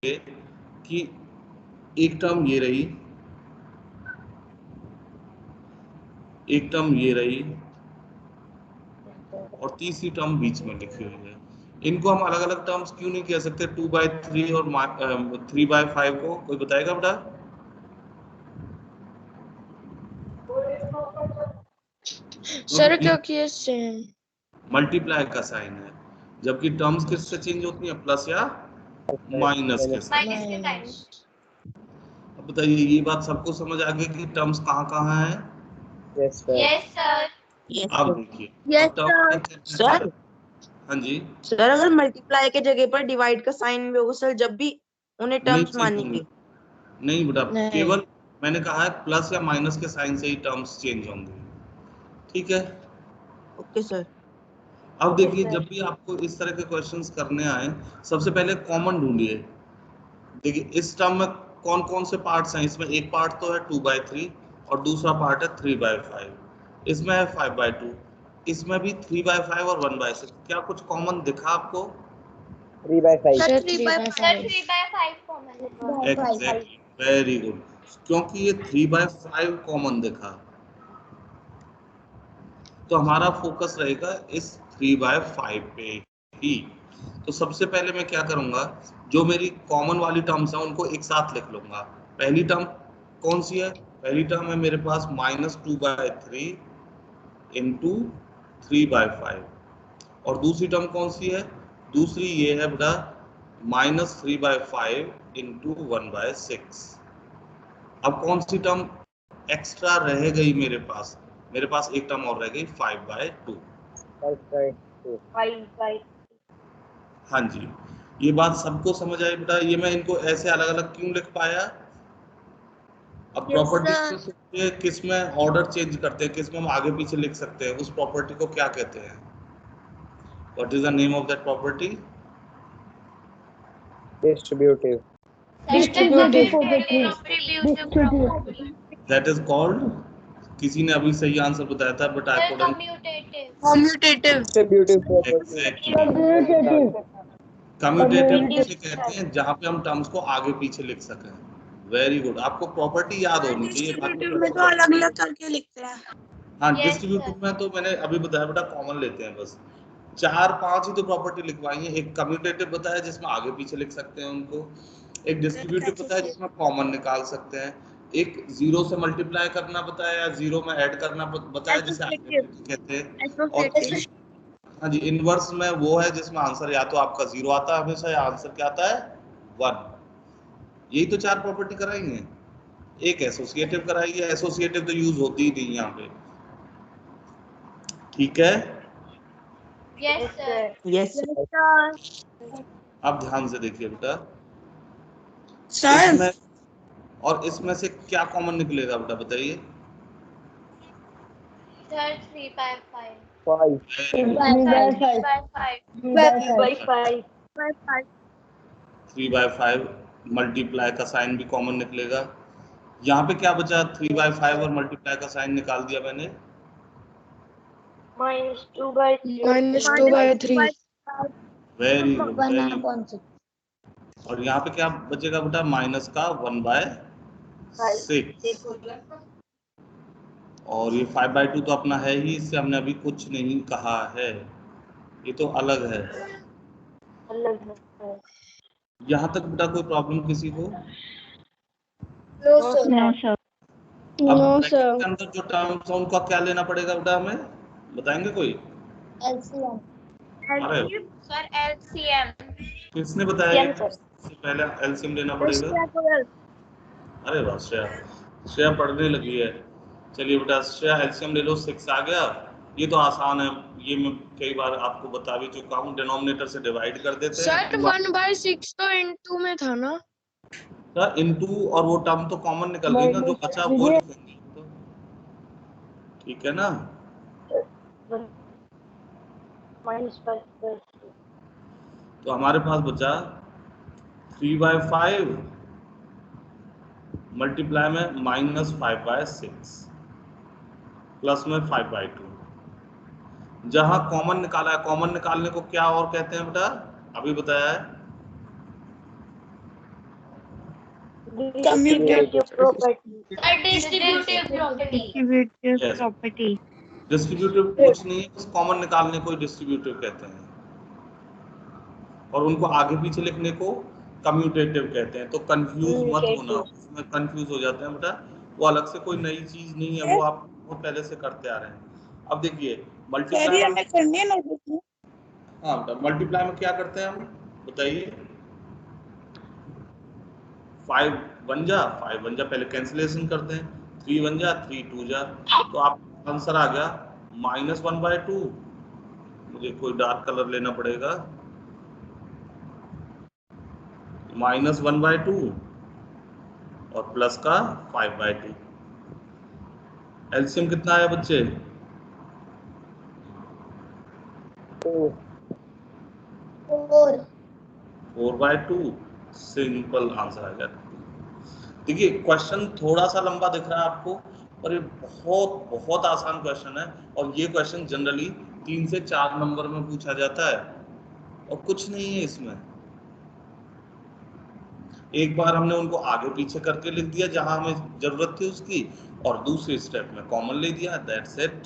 कि एक टर्म ये रही, एक टर्म ये रही और तीसरी टर्म बीच में लिखी हुई है। इनको हम अलग अलग टर्म्स क्यों नहीं कह सकते 2/3 और 3/5 को? कोई बताएगा बेटा? सर क्योंकि ये सेम मल्टीप्लाई का साइन है, जबकि टर्म्स किससे चेंज होती हैं? प्लस या माइनस के साइन। अब बताइए, ये बात सबको समझ आ गई कि टर्म्स कहाँ कहाँ है? Yes sir. अब देखिए, यस सर हाँ जी, सर अगर मल्टीप्लाई के जगह पर डिवाइड का साइन भी होगा सर, जब भी उन्हें नहीं टर्म्स चेंज मानेंगे। होंगे, नहीं बेटा, नहीं। केवल मैंने कहा है प्लस या माइनस के साइन से ही टर्म्स चेंज होंगे, ठीक है? Okay sir. अब देखिए, जब भी आपको इस तरह के क्वेश्चंस करने आए, सबसे पहले कॉमन ढूंढिए। देखिए, इस टर्म में कौन कौन से पार्ट्स हैं? इसमें एक पार्ट तो है 2/3 और दूसरा पार्ट है 3/5। इसमें है 5/2, इसमें भी 3/5 और 1/6। क्या कुछ कॉमन दिखा आपको? 3/5 sir 3/5 3/5 common. Exactly, very good. क्योंकि ये 3/5 कॉमन दिखा, तो हमारा फोकस रहेगा इस 3/5 पे ही। तो सबसे पहले मैं क्या करूंगा, जो मेरी कॉमन वाली टर्म्स हैं उनको एक साथ लिख लूंगा। पहली टर्म कौन सी है? पहली टर्म है मेरे पास -2/3 इंटू 3/5। और दूसरी टर्म कौन सी है? दूसरी ये है बेटा -3/5 इंटू 1/6। अब कौन सी टर्म एक्स्ट्रा रह गई मेरे पास? मेरे पास एक टर्म और रह गई 5/2। 5/2। हाँ जी, ये बात सबको समझ आई बेटा? ये मैं इनको ऐसे अलग अलग क्यों लिख पाया? अब प्रॉपर्टी में सोचिए, किस में ऑर्डर चेंज करते हैं, किस में हम आगे पीछे लिख सकते हैं, उस प्रॉपर्टी को क्या कहते हैं? What is the name of that property? Distributive. That is called, किसी ने अभी सही आंसर बताया था but I couldn't. Commutative. Distributive exactly, commutative उसे कहते हैं जहां पे हम टर्म्स को आगे पीछे लिख सकें। वेरी गुड, आपको प्रॉपर्टी याद होनी चाहिए। डिस्ट्रीब्यूटिव में तो अलग अलग करके लिखते हैं। हाँ, डिस्ट्रीब्यूटिव में तो मैंने अभी बताया बेटा कॉमन लेते हैं बस। 4-5 ही तो प्रॉपर्टी लिखवाई है। एक कम्यूटेटिव बताया जिसमें आगे पीछे लिख सकते हैं उनको, एक डिस्ट्रीब्यूटिव बताया जिसमें कॉमन निकाल सकते हैं, एक जीरो से मल्टीप्लाई करना बताया या जीरो में ऐड करना बताया जिसे आइडेंटिटी कहते हैं, और हाँ जी, इनवर्स में वो है जिसमें आंसर या तो आपका जीरो आता है हमेशा या आंसर क्या आता है 1। यही तो 4 प्रॉपर्टी कराई हैं। एक एसोसिएटिव कराई है, एसोसिएटिव तो यूज होती ही नहीं यहाँ पे, ठीक है? यस अब ध्यान से देखिए बेटा, सर इसमें और इसमें से क्या कॉमन निकलेगा बेटा, बताइए? 3/5 मल्टीप्लाई का साइन भी कॉमन निकलेगा। यहाँ पे क्या बचा? 3/5 और मल्टीप्लाई का साइन निकाल दिया मैंने, -2/3। Very good, very good. और यहाँ पे क्या बचेगा बेटा? माइनस का 1/6। और ये 5/2 तो अपना है ही, इससे हमने अभी कुछ नहीं कहा है, ये तो अलग है। यहाँ तक बेटा कोई प्रॉब्लम किसी को? अब ब्रैकेट के अंदर जो टर्म्स है उनका क्या लेना पड़ेगा बेटा हमें, बताएंगे कोई? अरे सर LCM। किसने बताया ये सबसे पहले एलसीएम लेना पड़ेगा? अरे वाह, श्रेया, श्रेया पढ़ने लगी है। चलिए बेटा श्रेया, एलसीएम ले लो। 6 आ गया, ये तो आसान है, ये मैं कई बार आपको बता भी चुका हूँ। डिनोमिनेटर से डिवाइड कर देते हैं, सर 1/6 तो इनटू में था ना? इनटू, और वो टर्म तो कॉमन निकल गई ना, जो बचा वो लिखेंगे तो, ठीक है ना? तो हमारे पास बचा 3/5 मल्टीप्लाई में -5/6 प्लस में 5/2। जहां कॉमन निकाला है, कॉमन निकालने को क्या और कहते हैं बेटा? अभी बताया है Commutative property. Distributive property. Distributive Yes. property. Distributive कुछ नहीं है, बस कॉमन निकालने को डिस्ट्रीब्यूटिव कहते हैं और उनको आगे पीछे लिखने को कम्यूटेटिव कहते हैं। तो कंफ्यूज मत होना, उसमें कंफ्यूज हो जाते हैं बेटा, वो अलग से कोई नई चीज नहीं है, वो आप वो पहले से करते आ रहे हैं। अब देखिए मल्टीप्लाई, हाँ बेटा मल्टीप्लाई में क्या करते हैं हम बताइए, 5 1 जा 5 1 जा, पहले कैंसिलेशन करते हैं, 3 1 जा 3 2 जा, तो आप आंसर आ गया -1/2। मुझे कोई डार्क कलर लेना पड़ेगा, -1/2 और प्लस का 5/2। एलसीएम कितना है बच्चे? 4/2। सिंपल आंसर आ गया। देखिए क्वेश्चन थोड़ा सा लंबा दिख रहा है आपको, पर ये बहुत बहुत आसान क्वेश्चन है और ये क्वेश्चन जनरली 3 से 4 नंबर में पूछा जाता है और कुछ नहीं है इसमें। एक बार हमने उनको आगे पीछे करके लिख दिया जहां हमें जरूरत थी उसकी, और दूसरे स्टेप में कॉमन ले दिया, दैट्स इट।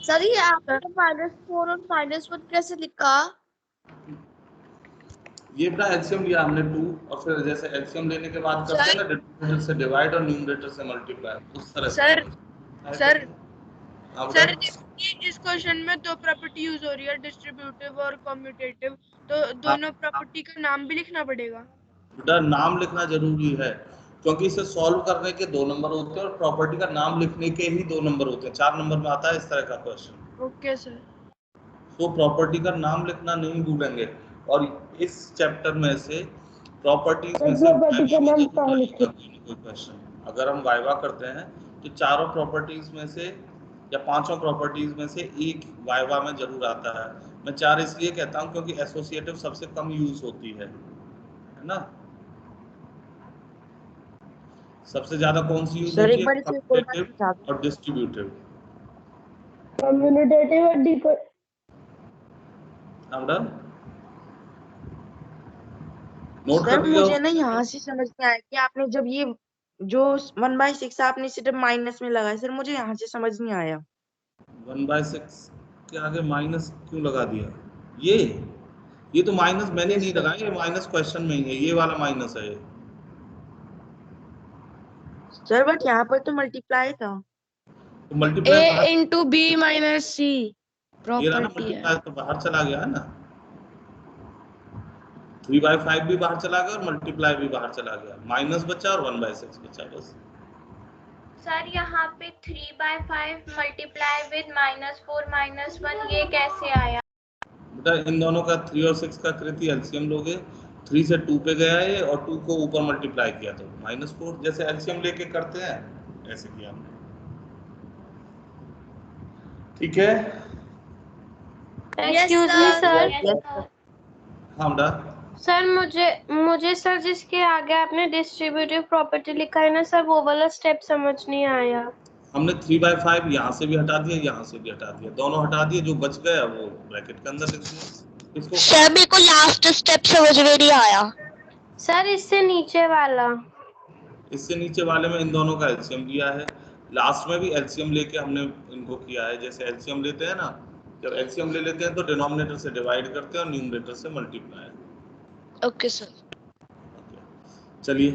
सर ये आपने -4 और -1 कैसे लिखा? ये बेटा एलसीएम लिया हमने 2 और फिर जैसे एलसीएम लेने के बाद करते हैं ना, डिनोमिनेटर से डिवाइड और न्यूमरेटर से मल्टीप्लाई, उस तरह से। सर इस क्वेश्चन में दो प्रॉपर्टी यूज हो रही है, डिस्ट्रीब्यूटिव और कम्यूटेटिव, तो दोनों प्रॉपर्टी का नाम भी लिखना पड़ेगा? बेटा नाम लिखना जरूरी है क्योंकि इसे सॉल्व करने के 2 नंबर होते हैं और प्रॉपर्टी का नाम लिखने के ही 2 नंबर होते हैं। 4 नंबर में आता है इस तरह का क्वेश्चन। Okay sir. तो प्रॉपर्टी का नाम लिखना नहीं भूलेंगे। और इस चैप्टर में से प्रॉपर्टीज में से कोई क्वेश्चन अगर हम वाइवा करते हैं तो चारों प्रॉपर्टीज में से या पांचों प्रॉपर्टीज में से एक वाइवा में जरूर आता है। मैं 4 इसलिए कहता हूं क्योंकि एसोसिएटिव सबसे कम यूज होती है ना। सबसे ज्यादा कौन सी यूज होती है? कम्यूटेटिव और डिस्ट्रीब्यूटिव। कम्यूटेटिव और नोट सर कर लिया। मुझे ना यहाँ से समझ में आया कि आपने जब ये जो 1/6 आपने सिर्फ माइनस में लगाया, सर मुझे यहाँ से समझ नहीं आया। 1/6 के आगे माइनस क्यों लगा दिया? ये तो माइनस मैंने नहीं लगाया, ये माइनस क्वेश्चन में ही है, ये वाला माइनस है। सर बट यहाँ पर तो मल्टीप्लाई था। तो multiply a into b minus c property है, तो बाहर चला गया है ना। 3/5 भी बाहर चला गया और मल्टीप्लाई भी बाहर चला गया, माइनस बचा और 1/6 बचा बस। सर यहाँ पे 3/5 मल्टीप्लाई विद -4 -1 ये कैसे आया? बेटा इन दोनों का 3 और 6 का कृति एलसीएम लोगे, 3 से 2 पे गया है और 2 को ऊपर मल्टीप्लाई किया तो -4, जैसे एलसीएम लेके करते हैं ऐसे किया हमने। ठीक है। Excuse me sir. हाँ बेटा। सर मुझे सर जिसके आगे आपने डिस्ट्रीब्यूटिव प्रॉपर्टी लिखा है ना सर, वो वाला स्टेप समझ नहीं आया। हमने 3/5 यहाँ से भी हटा दिया, यहाँ से भी हटा दिया, दोनों हटा दिए, जो बच गया वो ब्रैकेट के अंदर लिख दिया। इसको सर मेरे को लास्ट स्टेप समझ में नहीं आया। सर इससे नीचे वाले में इन दोनों का एलसीएम लिया है, लास्ट में भी एलसीएम लेके हमने इनको किया है। जैसे एलसीएम लेते हैं ना, जब एलसीएम ले लेते हैं तो डिनोमिनेटर से डिवाइड करते हैं और न्यूमरेटर से मल्टीप्लाई। Okay sir. चलिए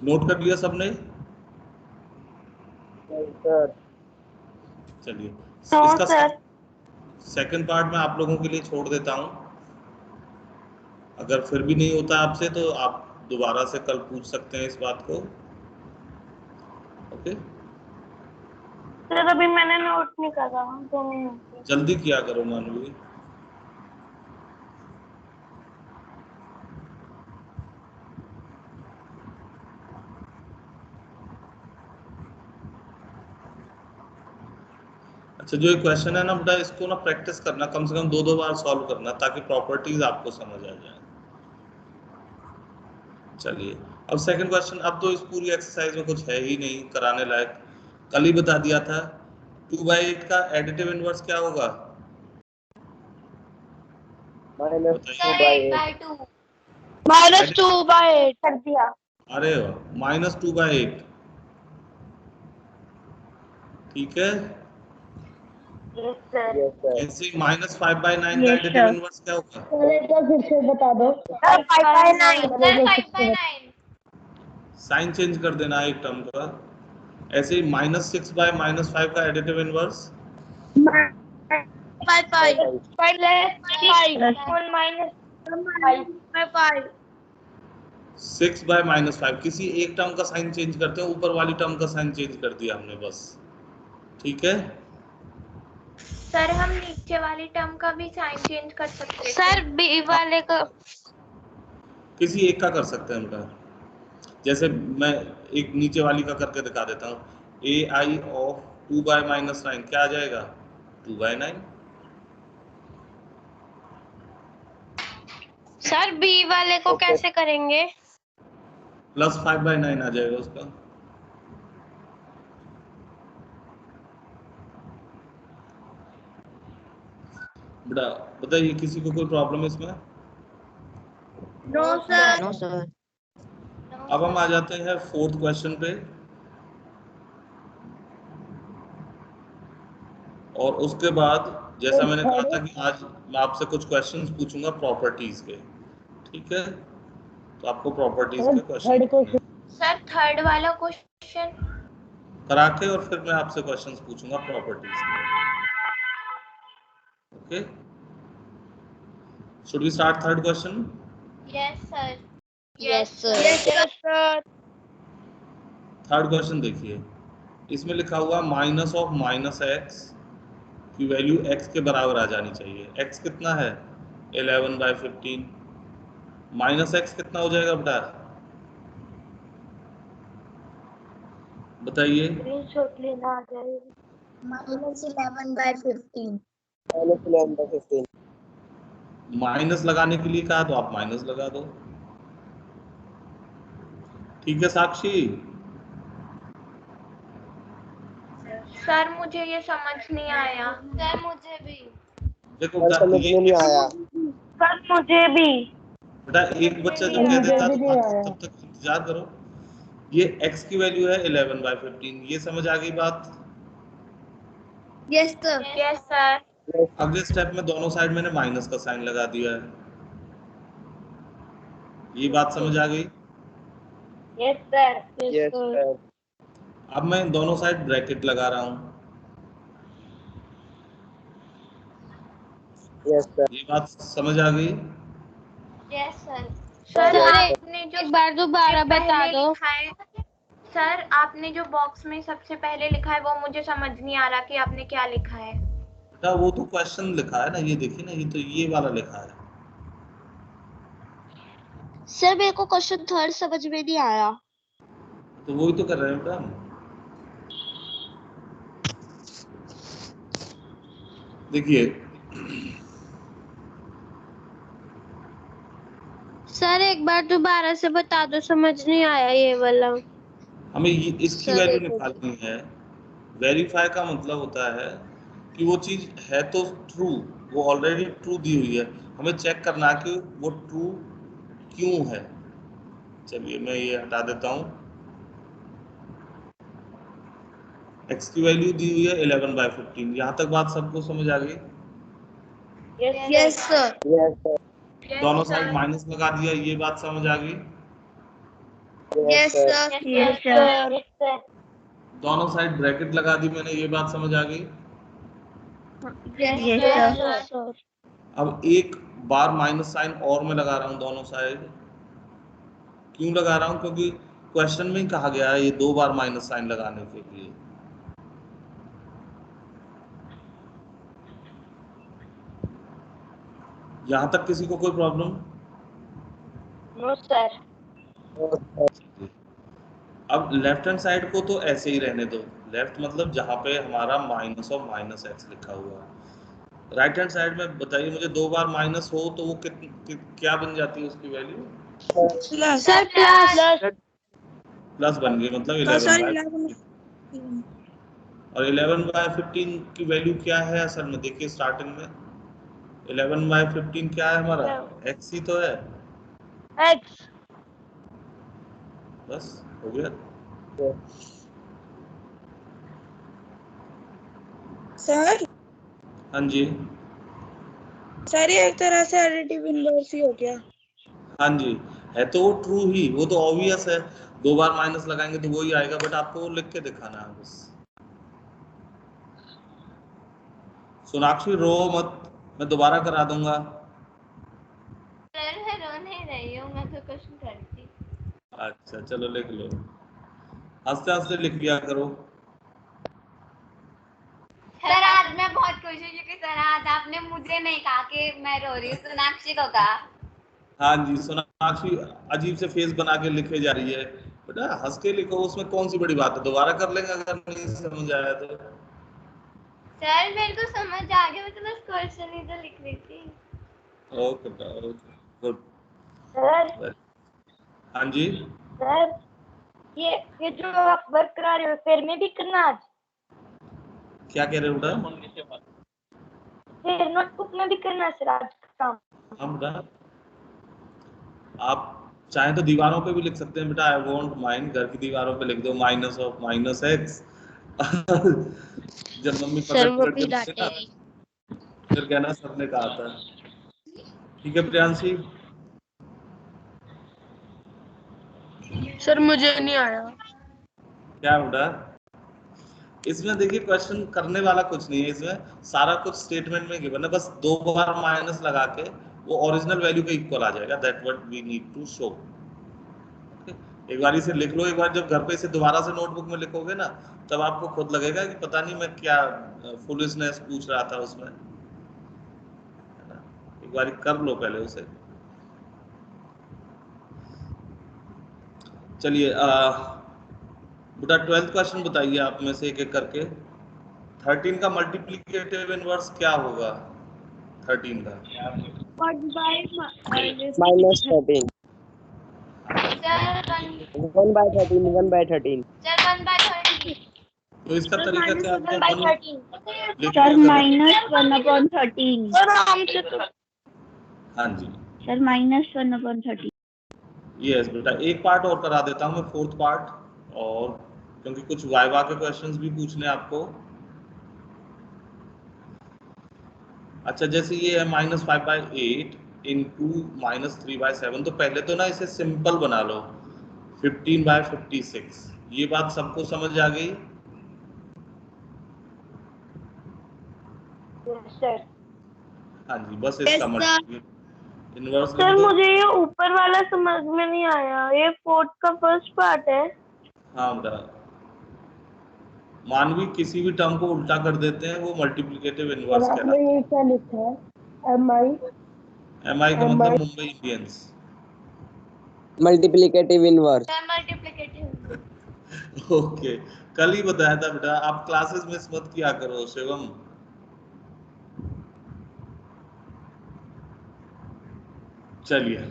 नोट कर लिया सबने? चलिए इसका सेकंड पार्ट मैं आप लोगों के लिए छोड़ देता हूं। अगर फिर भी नहीं होता आपसे तो आप दोबारा से कल पूछ सकते हैं इस बात को। ओके सर अभी मैंने नोट नहीं करा, 2 मिनट जल्दी किया करो मानवी। अच्छा जो ये क्वेश्चन है ना बेटा, इसको ना प्रैक्टिस करना, कम से कम 2-2 बार सॉल्व करना ताकि प्रॉपर्टीज आपको समझ आ जाए। चलिए अब सेकंड क्वेश्चन। अब तो इस पूरी एक्सरसाइज में कुछ है ही नहीं कराने लायक, कल ही बता दिया था। 2/8 का एडिटिव इनवर्स क्या होगा? बताइए। -2/8 कर दिया। अरे -2/8, ठीक है। Yes sir. ऐसे -5/9 का एडिटिव इनवर्स क्या होगा? फिर से बता दो। 5/9 साइन चेंज कर देना एक टर्म का। ऐसे ही -6/-5 का एडिटिव इनवर्स 6/-5। किसी एक टर्म का साइन चेंज करते हैं, ऊपर वाली टर्म का साइन चेंज कर दिया हमने बस, ठीक है। सर हम नीचे वाली टर्म का भी साइन चेंज कर सकते हैं सर बी वाले का किसी एक का कर सकते हैं उनका। जैसे मैं एक नीचे वाली का करके दिखा देता हूँ। AI ऑफ 2/-9 क्या आ जाएगा? 2/9। सर बी वाले को कैसे करेंगे? +5/9 आ जाएगा उसका। बेटा बताइए, किसी को कोई प्रॉब्लम है इसमें? No sir. No sir. अब हम आ जाते हैं 4th क्वेश्चन पे, और उसके बाद जैसा मैंने कहा था कि आज मैं आपसे कुछ क्वेश्चंस पूछूंगा प्रॉपर्टीज के, ठीक है। तो आपको प्रॉपर्टीज के क्वेश्चन सर थर्ड वाला क्वेश्चन करा के और फिर मैं आपसे क्वेश्चंस पूछूंगा प्रॉपर्टीज के, okay. Should we start third question? Yes sir. Yes sir. Third question देखिए, इसमें लिखा हुआ -(-x) की वैल्यू x के बराबर आ जानी चाहिए। x कितना है? 11/15। -x कितना हो जाएगा बेटा? बताइए। स्क्रीनशॉट लेना आ जाएगा। -11/15। माइनस लगाने के लिए कहा तो आप माइनस लगा दो, ठीक है साक्षी। सर मुझे ये समझ नहीं आया। सर मुझे भी। देखो बेटा, समझ में नहीं आया। सर मुझे भी। बेटा एक बच्चा जब कह देता है तो तब तक इंतजार करो। ये x की वैल्यू है 11/15, ये समझ आ गई बात? Yes sir. Yes sir. अगले स्टेप में दोनों साइड मैंने माइनस का साइन लगा दिया है, ये बात समझ आ गई? Yes sir. Yes sir. अब मैं दोनों साइड ब्रैकेट लगा रहा हूँ, यस सर। ये बात समझ आ गई? Yes sir. सर Yes, आपने जो एक बार दोबारा बता पहले दो। लिखा है, सर आपने जो बॉक्स में सबसे पहले लिखा है वो मुझे समझ नहीं आ रहा कि आपने क्या लिखा है। बेटा वो तो क्वेश्चन लिखा है ना, ये देखिए ना, ये तो ये वाला लिखा है। सर मेरे को क्वेश्चन थर्ड समझ में नहीं आया। तो वही तो कर रहे हैं बेटा हम। देखिए सर एक बार दोबारा से बता दो, समझ नहीं आया ये वाला। हमें इसकी सर वैल्यू एक निकालनी है। वेरीफाई का मतलब होता है कि वो चीज है तो ट्रू, वो ऑलरेडी ट्रू दी हुई है, हमें चेक करना है कि वो ट्रू क्यों है। चलिए मैं ये हटा देता हूँ। x की वैल्यू दी हुई है 11/15, यहाँ तक बात सबको समझ आ गई? Yes sir. Yes sir. दोनों साइड माइनस लगा दिया, ये बात समझ आ गई? Yes sir. Yes sir. दोनों साइड ब्रैकेट लगा दी मैंने, ये बात समझ आ गई? Yes sir. अब एक बार माइनस साइन और मैं लगा रहा हूँ दोनों साइड। क्यों लगा रहा हूँ? क्योंकि क्वेश्चन में ही कहा गया है ये 2 बार माइनस साइन लगाने के लिए। यहाँ तक किसी को कोई प्रॉब्लम? No sir. अब लेफ्ट हैंड साइड को तो ऐसे ही रहने दो, लेफ्ट मतलब जहाँ पे हमारा -(-x) लिखा हुआ है। राइट हैंड साइड में बताइए मुझे, 2 बार माइनस हो तो वो क्या बन जाती है उसकी वैल्यू? Sir plus. प्लस बन गई, मतलब 11/15। और 11/15 की वैल्यू क्या है असल में? देखिए स्टार्टिंग में 11/15 क्या है हमारा? x ही तो है। x बस हो गया। सर हाँ जी, सर ये एक तरह से एडिटिव इनवर्स ही हो गया। हाँ जी, है तो वो ट्रू ही, वो तो ऑब्वियस है। 2 बार माइनस लगाएंगे तो वही आएगा, बट आपको वो लिख के दिखाना है बस। सोनाक्षी रो मत, मैं दोबारा करा दूंगा। सर मैं रो नहीं रही हूँ, मैं तो क्वेश्चन कर रही थी। अच्छा चलो लिख लो, हंसते हंसते लिख लिया करो। सर आज मैं बहुत खुश हूँ क्योंकि सर आज आपने मुझे नहीं कहा कि मैं रो रही हूँ, सोनाक्षी को कहा। हाँ जी, सोनाक्षी अजीब से फेस बना के लिखे जा रही है। बेटा हंस के लिखो, उसमें कौन सी बड़ी बात है, दोबारा कर लेंगे अगर नहीं समझ आया तो। सर मेरे को समझ आ गया, मैं तो बस क्वेश्चन ही तो लिख रही थी। ओके बेटा, ओके गुड। सर हाँ जी, सर ये जो आप वर्क करा रहे हो फिर में भी करना आज, क्या कह रहे हो बेटा? फिर नोटबुक में भी करना सर आज का काम। हाँ बेटा, आप चाहें तो दीवारों पे भी लिख सकते हैं बेटा। आई वॉन्ट माइन, घर की दीवारों पे लिख दो माइनस ऑफ माइनस एक्स। जब मम्मी सर पकड़ वो पकड़ भी के बोले ना, डांटेगी। फिर कहना सर ने कहा था। ठीक है प्रियांशी? सर मुझे नहीं आया। क्या बेटा? इसमें देखिए क्वेश्चन करने वाला कुछ नहीं है, इसमें सारा कुछ स्टेटमेंट में गिवन है, बस 2 बार माइनस लगा के वो ओरिजिनल वैल्यू के इक्वल आ जाएगा। That what we need to show. एक बार इसे लिख लो, एक बार जब घर पे इसे दोबारा से नोटबुक में लिखोगे ना, तब आपको खुद लगेगा कि पता नहीं मैं क्या फुलिशनेस पूछ रहा था उसमें, है ना। एक बार कर लो पहले उसे। चलिए बेटा 12th क्वेश्चन बताइए आप में से एक एक करके। 13 का मल्टीप्लिकेटिव इनवर्स क्या होगा? 13 का -13 सर 1/13 1/13 सर 1/13। तो इसका तरीका क्या है बेटा? 1/13 लिख सर लिया करो। -1/13 सर हमसे तो हाँ जी, सर -1/13 यस बेटा, एक पार्ट और करा देता हूँ मैं, 4th पार्ट, और क्योंकि कुछ वाइवा के क्वेश्चंस भी पूछने आपको। अच्छा जैसे ये है -5/8 इंटू -3/7, तो पहले तो ना इसे सिंपल बना लो, 15/56। ये बात सबको समझ आ गई? सर। हाँ जी, बस इसका इनवर्स लिख सर दो। मुझे ये ऊपर वाला समझ में नहीं आया, ये 4th का फर्स्ट पार्ट है। हाँ बेटा, मानवी किसी भी टर्म को उल्टा कर देते हैं, वो मल्टीप्लिकेटिव इनवर्स कहलाता है। ये क्या लिखा है MI एमआई का मतलब Mumbai Indians. Multiplicative inverse sir multiplicative. Okay, कल ही बताया था बेटा, आप क्लासेस मिस मत किया करो शिवम। चलिए,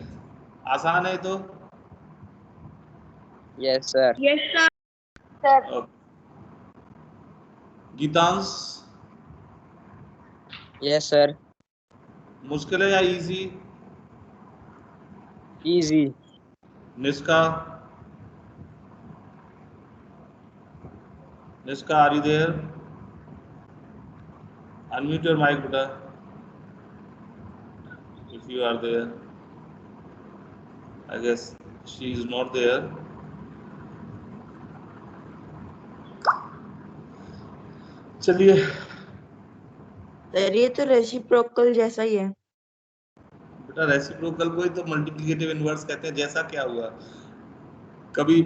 आसान है तो। Yes sir yes sir okay. Geetansh, yes sir मुश्किल है या easy? Easy Nishka, Nishka are you there? Unmute your mic बेटा, if you are there. I guess she is not there. चलिए सर ये तो रेसिप्रोकल जैसा ही है। बेटा, रेसिप्रोकल को ही तो मल्टीप्लिकेटिव इनवर्स कहते हैं। जैसा क्या हुआ? कभी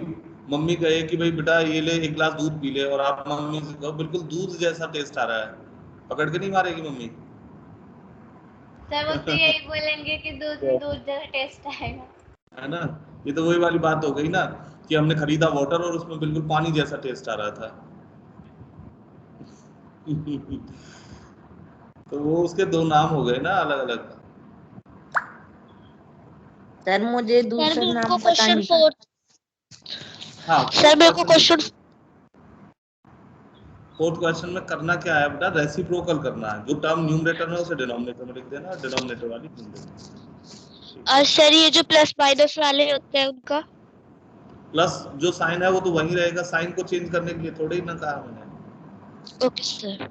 मम्मी कहे कि भाई बेटा ये ले एक गिलास दूध पी ले, और आप मम्मी से कहो बिल्कुल दूध जैसा टेस्ट आ रहा है, पकड़ के नहीं मारेगी मम्मी? सर वो तो यही बोलेंगे कि दूध में दूध जैसा टेस्ट आएगा। है ना, ये तो वही वाली बात हो गई ना, कि हमने खरीदा वाटर और उसमें बिल्कुल पानी जैसा टेस्ट आ रहा था। तो वो उसके दो नाम हो गए ना अलग अलग। सर मुझे दूसरा नाम पता नहीं था। हाँ सर मेरे को क्वेश्चन फोर्थ क्वेश्चन में करना क्या है बेटा, रेसिप्रोकल करना है। जो टर्म न्यूमरेटर में उसे डिनोमिनेटर में लिख देना, डिनोमिनेटर वाली न्यूमरेटर। और सर ये जो प्लस माइनस वाले होते हैं उनका प्लस जो साइन है वो तो वही रहेगा, साइन को चेंज करने के लिए थोड़ी ही ना कहा मैंने। Okay sir.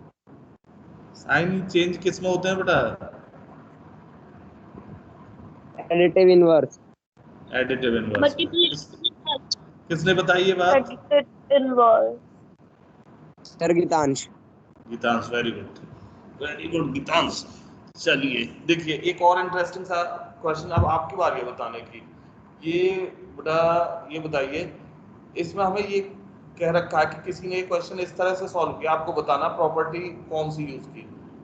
साइन चेंज किस में होते हैं बेटा? Additive inverse. Additive inverse. किसने बताई ये बात? Additive inverse. Sir Geetansh. Geetansh, very good, very good Geetansh. चलिए देखिए एक और इंटरेस्टिंग सा क्वेश्चन, अब आपकी बारी है बताने की। ये बेटा ये बताइए, इसमें हमें ये कह रखा है कि किसी ने ये क्वेश्चन इस तरह से सॉल्व किया, आपको बताना प्रॉपर्टी कौन सी यूज की।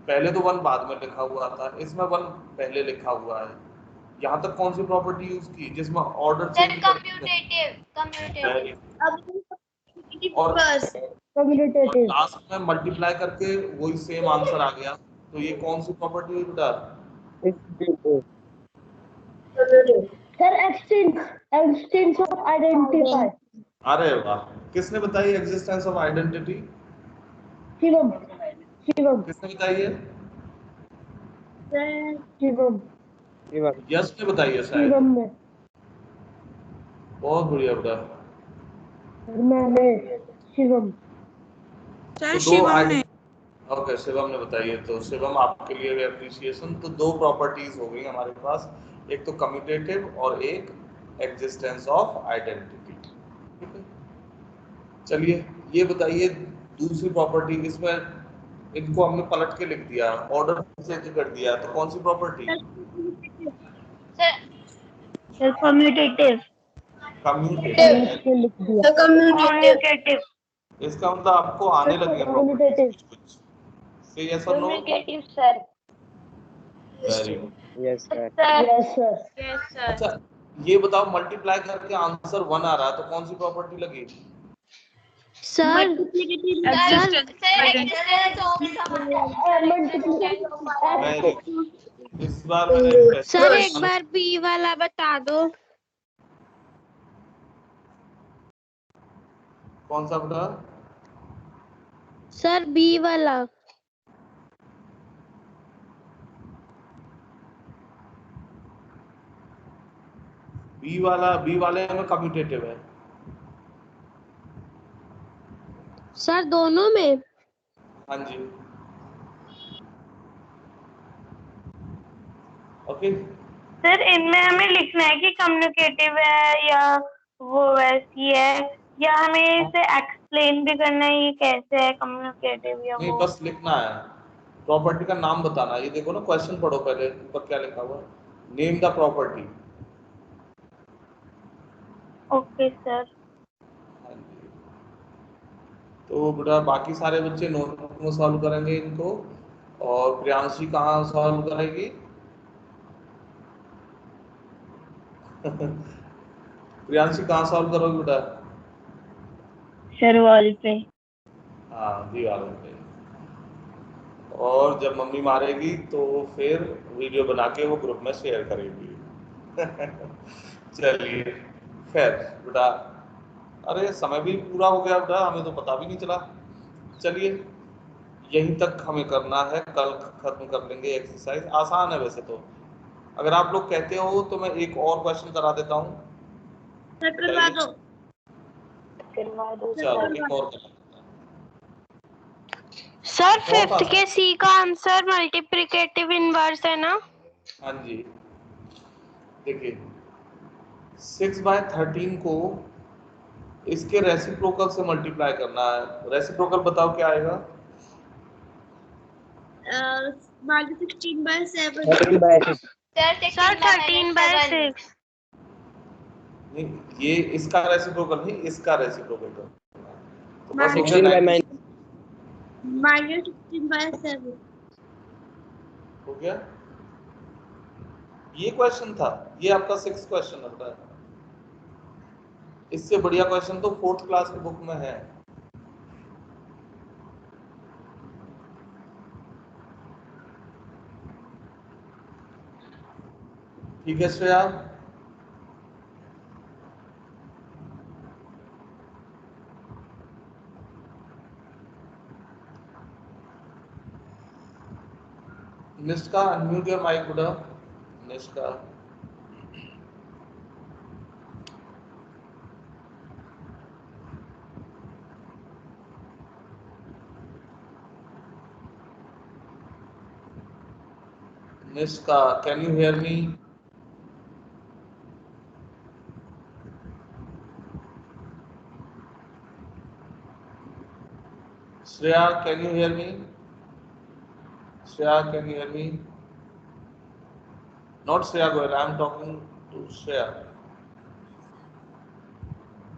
पहले तो वन बाद में लिखा हुआ था, इसमें वन पहले लिखा हुआ है। यहाँ तक कौन सी प्रॉपर्टी यूज की जिसमें ऑर्डर सर चेंज कम्यूटेटिव और कम्यूटेटिव। लास्ट में मल्टीप्लाई करके वही सेम आंसर आ गया, तो ये कौन सी प्रॉपर्टी हुई बेटा? Sir expanse of identify. अरे वाह, किसने बताई existence of identity? Shivam. Shivam. किसने बताई है? शिवम। यश ने बताई है शायद। शिवम ने। बहुत बढ़िया बेटा। मैंने। शिवम। सर शिवम ने। ओके, शिवम ने बताई है, तो शिवम आपके लिए भी एप्रिसिएशन। तो दो प्रॉपर्टीज हो गई हमारे पास, एक तो कम्यूटेटिव और एक एग्जिस्टेंस ऑफ आइडेंटिटी। ठीक है, चलिए ये बताइए दूसरी प्रॉपर्टी, इसमें इनको हमने पलट के लिख दिया, ऑर्डर चेंज कर दिया, तो कौन सी property? Sir commutative. Commutative. Commutative. इसका मतलब आपको आने लगी है प्रॉपर्टीज कुछ। से यस और no? Commutative sir. Very good. Yes sir. Yes sir. Yes sir. अच्छा ये बताओ, मल्टीप्लाई करके आंसर 1 आ रहा है, तो कौन सी प्रॉपर्टी लगी? सर वेरी गुड, इस बार मैंने सर एक बार बी वाला बता दो। कौन सा बेटा? सर बी वाला। बी वाला, बी वाले में कम्यूटेटिव है सर दोनों में। हाँ जी। ओके, सर इनमें हमें लिखना है कि कम्युनिकेटिव है या वो वैसी है, या हमें इसे एक्सप्लेन भी करना है ये कैसे है कम्युनिकेटिव या नहीं वो। बस लिखना है, प्रॉपर्टी का नाम बताना। ये देखो ना क्वेश्चन पढ़ो पहले, ऊपर क्या लिखा हुआ है, name the property. Okay sir. हाँ जी, तो बेटा बाकी सारे बच्चे नोटबुक में सॉल्व करेंगे इनको, और प्रियांशी कहाँ सॉल्व करेगी? प्रियांशी कहाँ सॉल्व करोगे बेटा? सर वॉल पे। हाँ दीवारों पे। और जब मम्मी मारेगी तो फिर वीडियो बना के वो ग्रुप में शेयर करेगी। चलिए खैर बेटा, अरे समय भी पूरा हो गया बेटा, हमें तो पता भी नहीं चला। चलिए यहीं तक हमें करना है, कल खत्म कर लेंगे एक्सरसाइज। आसान है वैसे तो, अगर आप लोग कहते हो तो मैं एक और क्वेश्चन करा देता हूँ। करवा दो। चलो एक और करा। सर बहुत फिफ्थ आसान। के सी का आंसर मल्टीप्लिकेटिव इनवर्स है ना? हाँ जी, देखिए 6/13 को इसके रेसिप्रोकल से मल्टीप्लाई करना है। रेसिप्रोकल बताओ क्या आएगा? 16/7। 13/6। सर 13/6। नहीं, ये इसका रेसिप्रोकल नहीं, इसका रेसिप्रोकल तो बस 16/9। -16/7। हो गया। ये क्वेश्चन था, ये आपका 6th क्वेश्चन होता है। इससे बढ़िया क्वेश्चन तो 4th क्लास की बुक में है। ठीक है Shreya, Nishka, unmute your mic, Buddha. Nishka. Nishka, can you hear me? Shreya, can you hear me? Shreya, can you hear me? Not Shreya Goyal, I am talking to Shreya.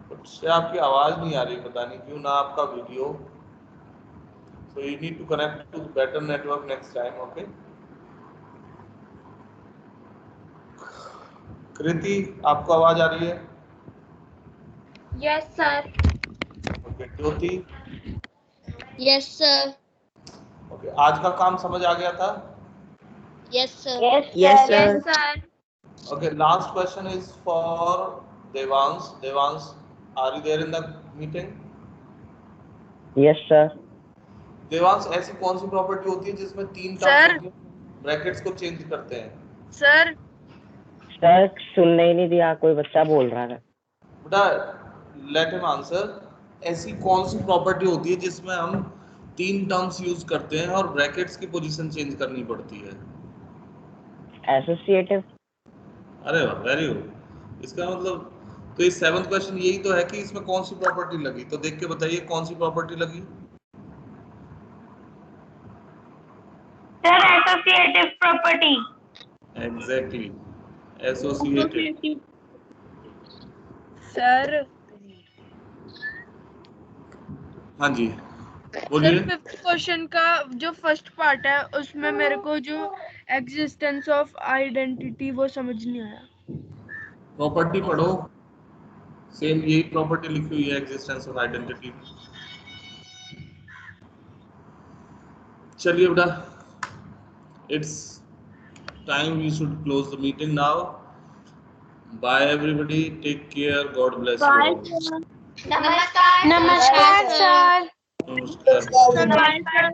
But Shreya, आपकी आवाज नहीं आ रही, पता नहीं क्यों ना आपका video. So you need to connect to better network next time, okay? कृति, आपको आवाज आ रही है? Yes sir. Okay, ज्योति. Yes, sir. Okay, आज का काम समझ आ गया था? Yes, sir. Yes, yes sir. Sir. Okay, last question is for Devans. Devans, are you there in the meeting? Yes, sir. Devansh, ऐसी कौन सी प्रॉपर्टी होती है जिसमें 3 Sir. टर्म्स ब्रैकेट्स को चेंज करते हैं? सर सर सुनने ही नहीं दिया, कोई बच्चा बोल रहा था। बेटा लेट हिम आंसर। ऐसी कौन सी प्रॉपर्टी होती है जिसमें हम 3 टर्म्स यूज करते हैं और ब्रैकेट्स की पोजीशन चेंज करनी पड़ती है? एसोसिएटिव। अरे वाह, वेरी गुड। इसका मतलब तो ये 7th क्वेश्चन यही तो है कि इसमें कौन सी प्रॉपर्टी लगी, तो देख के बताइए कौन सी प्रॉपर्टी लगी। Sir associative property. Exactly, associated. Sir हाँ जी सर बोलिए। 5th क्वेश्चन का जो फर्स्ट पार्ट है उसमें मेरे को जो एग्जिस्टेंस ऑफ आइडेंटिटी वो समझ नहीं आया। प्रॉपर्टी पढ़ो, सेम यही प्रॉपर्टी लिखी हुई है एग्जिस्टेंस ऑफ आइडेंटिटी। चलिए बेटा, it's time we should close the meeting now. Bye everybody, take care, God bless you Bye, all. sir. नमस्कार Namaskar, sir. नमस्कार। Bye, sir.